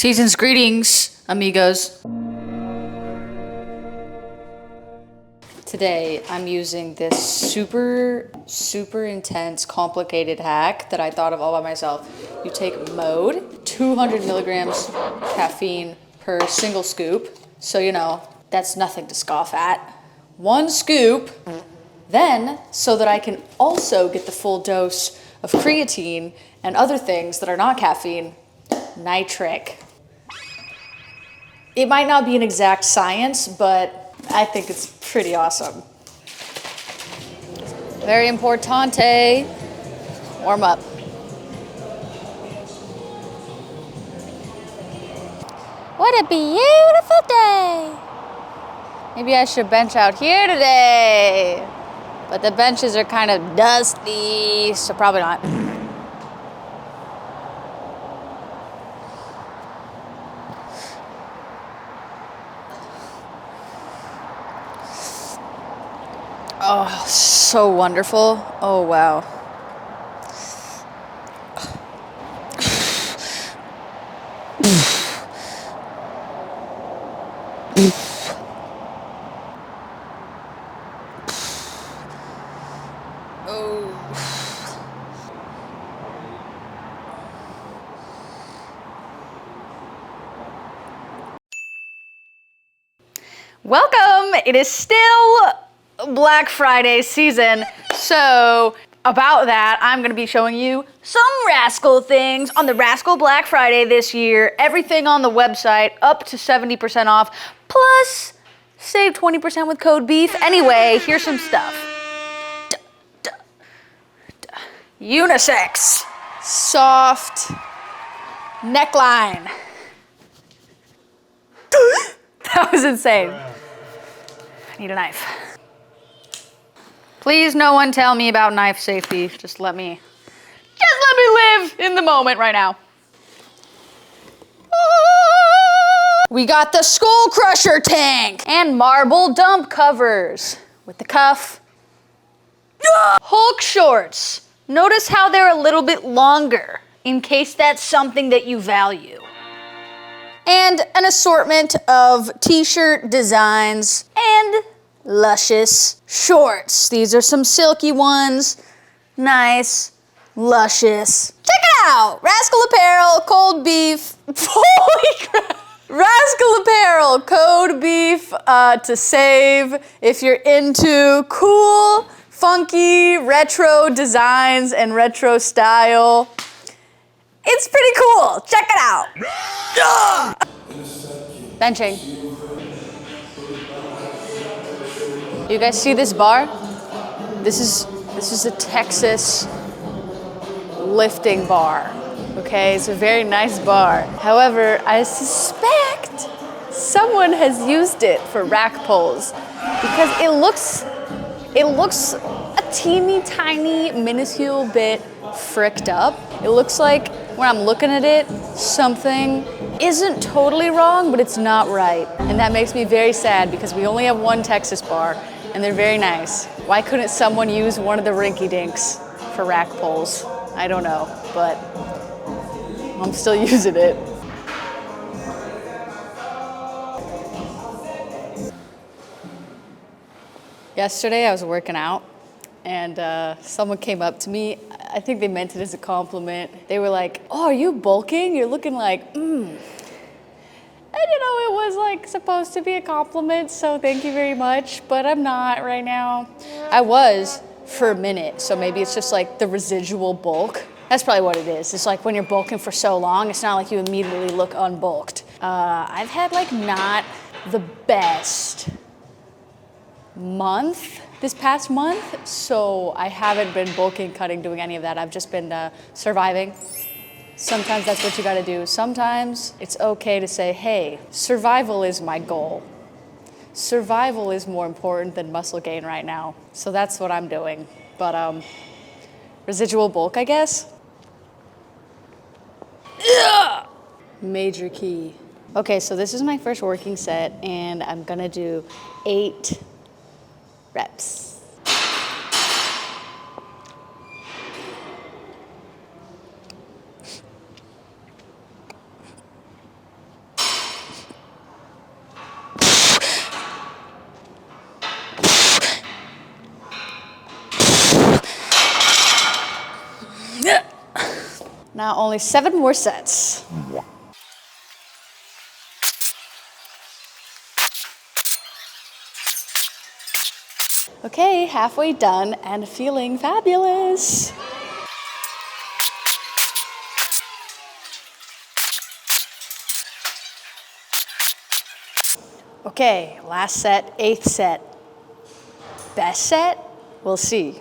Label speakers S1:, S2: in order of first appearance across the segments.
S1: Season's greetings, amigos. Today, I'm using this super intense, complicated hack that I thought of all by myself. You take mode, 200 milligrams caffeine per single scoop. So, you know, that's nothing to scoff at. 1 scoop. Then, so that I can also get the full dose of creatine and other things that are not caffeine, nitric. It might not be an exact science, but I think it's pretty awesome. Very importante. Warm up. What a beautiful day. Maybe I should bench out here today. But the benches are kind of dusty, so probably not. Oh, so wonderful. Oh, wow. Welcome! It is still Black Friday season, so about that, I'm going to be showing you some Raskol things on the Raskol Black Friday this year. Everything on the website up to 70% off, plus save 20% with code BEEF. Anyway, here's some stuff. Unisex, soft neckline. That was insane. I need a knife. Please no one tell me about knife safety. Just let me live in the moment right now. We got the Skull Crusher tank and marble dump covers with the cuff. Hulk shorts. Notice how they're a little bit longer in case that's something that you value. And an assortment of t-shirt designs and luscious shorts. These are some silky ones. Nice, luscious. Check it out! Raskol Apparel, cold beef. Holy crap! Raskol Apparel, code BEEF to save if you're into cool, funky, retro designs and retro style. It's pretty cool. Check it out. Benching. You guys see this bar? This is a Texas lifting bar. Okay, it's a very nice bar. However, I suspect someone has used it for rack pulls because it looks a teeny tiny minuscule bit fricked up. It looks like when I'm looking at it, something isn't totally wrong, but it's not right. And that makes me very sad because we only have one Texas bar and they're very nice. Why couldn't someone use one of the rinky dinks for rack pulls? I don't know, but I'm still using it. Yesterday I was working out and someone came up to me. I think they meant it as a compliment. They were like, "Oh, are you bulking? You're looking like, And you know, it was like supposed to be a compliment, so thank you very much, but I'm not right now. I was for a minute, so maybe it's just like the residual bulk. That's probably what it is. It's like when you're bulking for so long, it's not like you immediately look unbulked. I've had like not the best month this past month, so I haven't been bulking, cutting, doing any of that. I've just been surviving. Sometimes that's what you gotta do. Sometimes it's okay to say, hey, survival is my goal. Survival is more important than muscle gain right now. So that's what I'm doing. But residual bulk, I guess. Ugh! Major key. Okay, so this is my first working set and I'm gonna do 8 reps. Now only 7 more sets. Okay, halfway done and feeling fabulous. Okay, last set, 8th set. Best set? We'll see.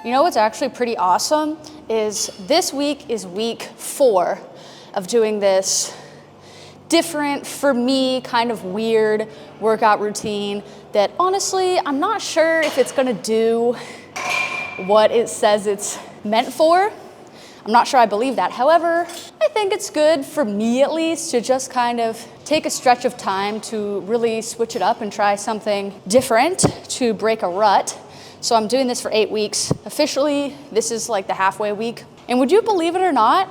S1: You know what's actually pretty awesome is this week is week 4 of doing this different, for me, kind of weird workout routine that honestly, I'm not sure if it's gonna do what it says it's meant for. I'm not sure I believe that. However, I think it's good, for me at least, to just kind of take a stretch of time to really switch it up and try something different to break a rut. So I'm doing this for 8 weeks. Officially, this is like the halfway week. And would you believe it or not,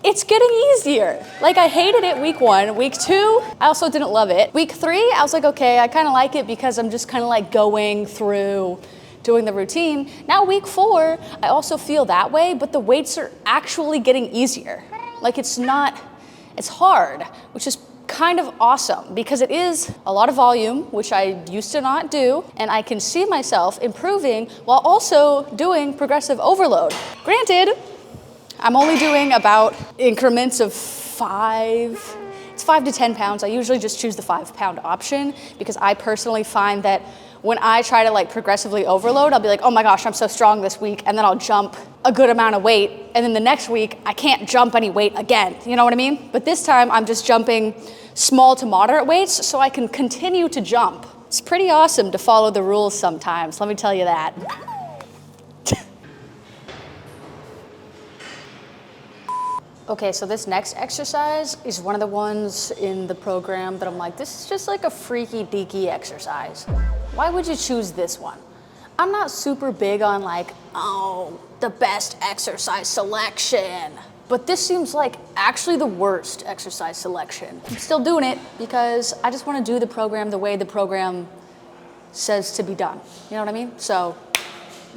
S1: it's getting easier. Like, I hated it week 1. Week 2, I also didn't love it. Week 3, I was like, okay, I kind of like it because I'm just kind of like going through doing the routine. Now week 4, I also feel that way, but the weights are actually getting easier. Like, it's hard, which is kind of awesome because it is a lot of volume, which I used to not do, and I can see myself improving while also doing progressive overload. Granted, I'm only doing about increments of 5 to 10 pounds. I usually just choose the 5-pound option because I personally find that when I try to like progressively overload, I'll be like, oh my gosh, I'm so strong this week, and then I'll jump a good amount of weight, and then the next week I can't jump any weight again, you know what I mean? But this time I'm just jumping small to moderate weights so I can continue to jump. It's pretty awesome to follow the rules sometimes, let me tell you that. Okay, so this next exercise is one of the ones in the program that I'm like, this is just like a freaky deaky exercise. Why would you choose this one? I'm not super big on like, oh, the best exercise selection. But this seems like actually the worst exercise selection. I'm still doing it because I just want to do the program the way the program says to be done. You know what I mean? So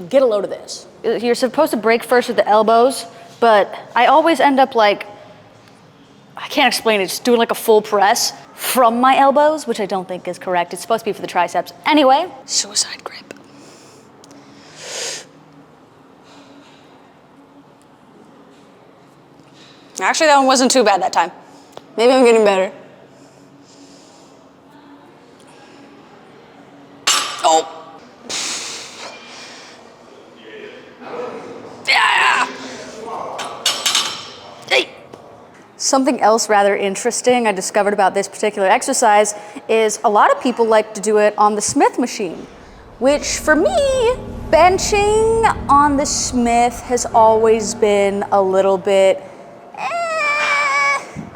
S1: get a load of this. You're supposed to break first with the elbows, but I always end up like, I can't explain it, just doing like a full press from my elbows, which I don't think is correct. It's supposed to be for the triceps. Anyway, suicide grip. Actually, that one wasn't too bad that time. Maybe I'm getting better. Oh. Yeah. Hey. Something else rather interesting I discovered about this particular exercise is a lot of people like to do it on the Smith machine, which for me, benching on the Smith has always been a little bit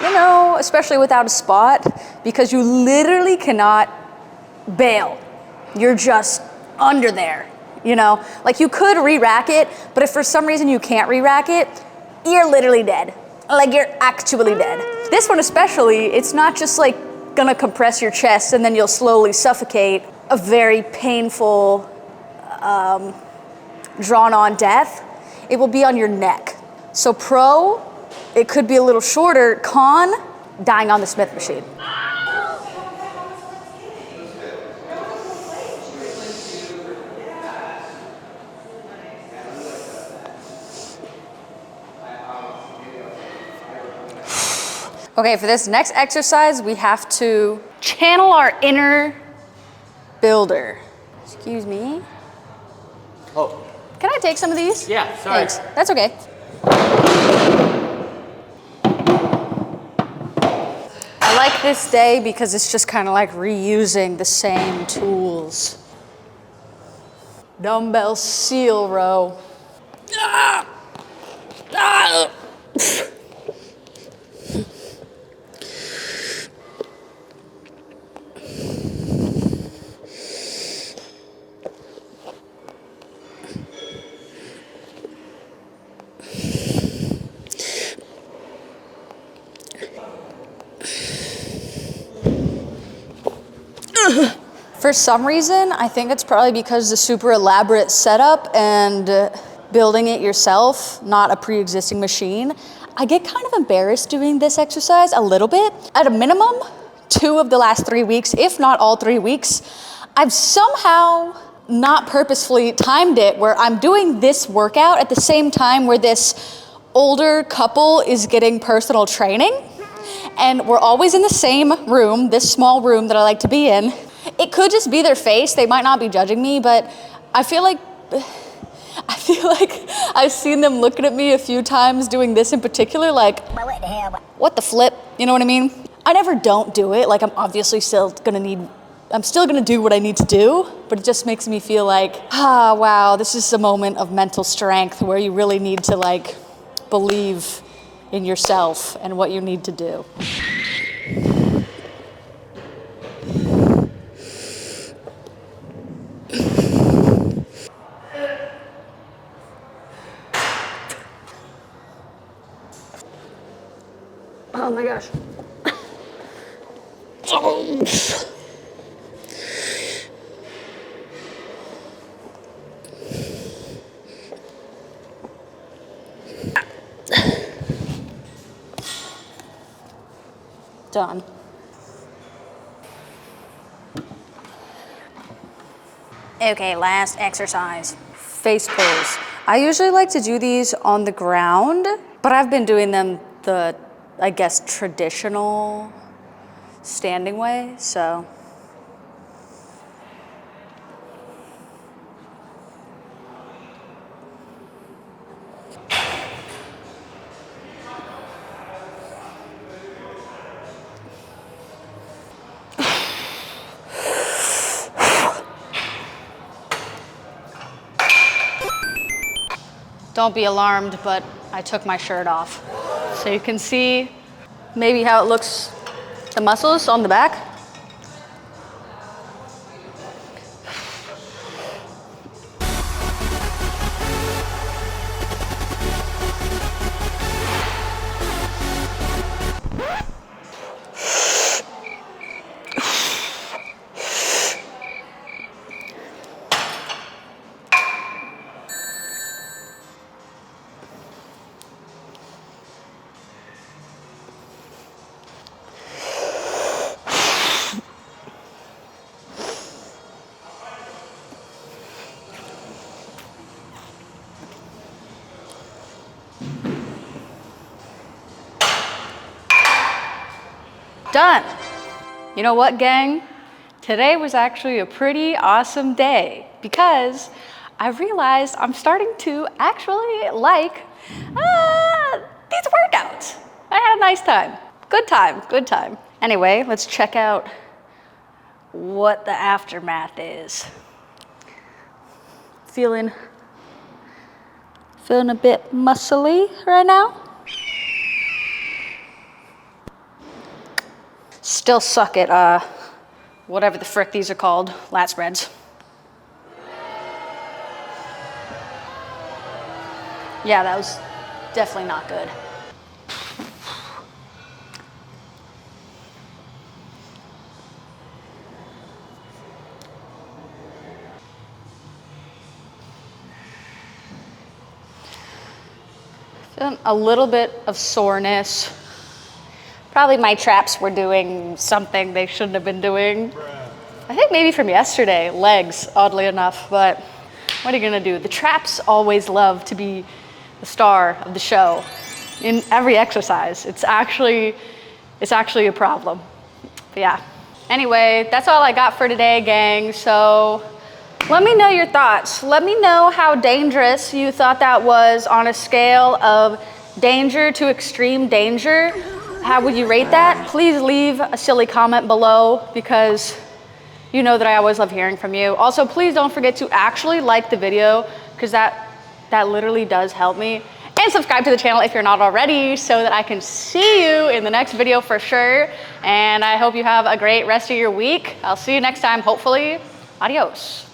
S1: you know, especially without a spot, because you literally cannot bail. You're just under there, you know? Like, you could re-rack it, but if for some reason you can't re-rack it, you're literally dead. Like, you're actually dead. This one especially, it's not just like gonna compress your chest and then you'll slowly suffocate. A very painful, drawn-on death. It will be on your neck. So pro, it could be a little shorter. Con, dying on the Smith machine. Okay, for this next exercise, we have to channel our inner builder. Excuse me.
S2: Oh.
S1: Can I take some of these?
S2: Yeah, sorry.
S1: Thanks. That's okay. I like this day because it's just kind of like reusing the same tools. Dumbbell seal row. Ah! Ah! For some reason, I think it's probably because the super elaborate setup and building it yourself, not a pre-existing machine, I get kind of embarrassed doing this exercise a little bit. At a minimum, 2 of the last 3 weeks, if not all 3 weeks, I've somehow not purposefully timed it where I'm doing this workout at the same time where this older couple is getting personal training. And we're always in the same room, this small room that I like to be in. It could just be their face. They might not be judging me, but I feel like I've seen them looking at me a few times doing this in particular, like, what the flip? You know what I mean? I never don't do it. Like, I'm still gonna do what I need to do, but it just makes me feel like, wow, this is a moment of mental strength where you really need to like believe in yourself and what you need to do. Oh my gosh. Done. Okay, last exercise. Face pulls. I usually like to do these on the ground, but I've been doing them the, I guess, traditional standing way, so. Don't be alarmed, but I took my shirt off. So you can see maybe how it looks, the muscles on the back. Done. You know what, gang? Today was actually a pretty awesome day because I realized I'm starting to actually like these workouts. I had a nice time. Good time, good time. Anyway, let's check out what the aftermath is. Feeling a bit muscly right now. Still suck at whatever the frick these are called, lat spreads. Yeah, that was definitely not good. Feeling a little bit of soreness. Probably my traps were doing something they shouldn't have been doing. I think maybe from yesterday, legs, oddly enough, but what are you gonna do? The traps always love to be the star of the show in every exercise. It's actually a problem, but yeah. Anyway, that's all I got for today, gang, so let me know your thoughts. Let me know how dangerous you thought that was on a scale of danger to extreme danger. How would you rate that? Please leave a silly comment below because you know that I always love hearing from you. Also, please don't forget to actually like the video because that literally does help me. And subscribe to the channel if you're not already so that I can see you in the next video for sure. And I hope you have a great rest of your week. I'll see you next time, hopefully. Adios.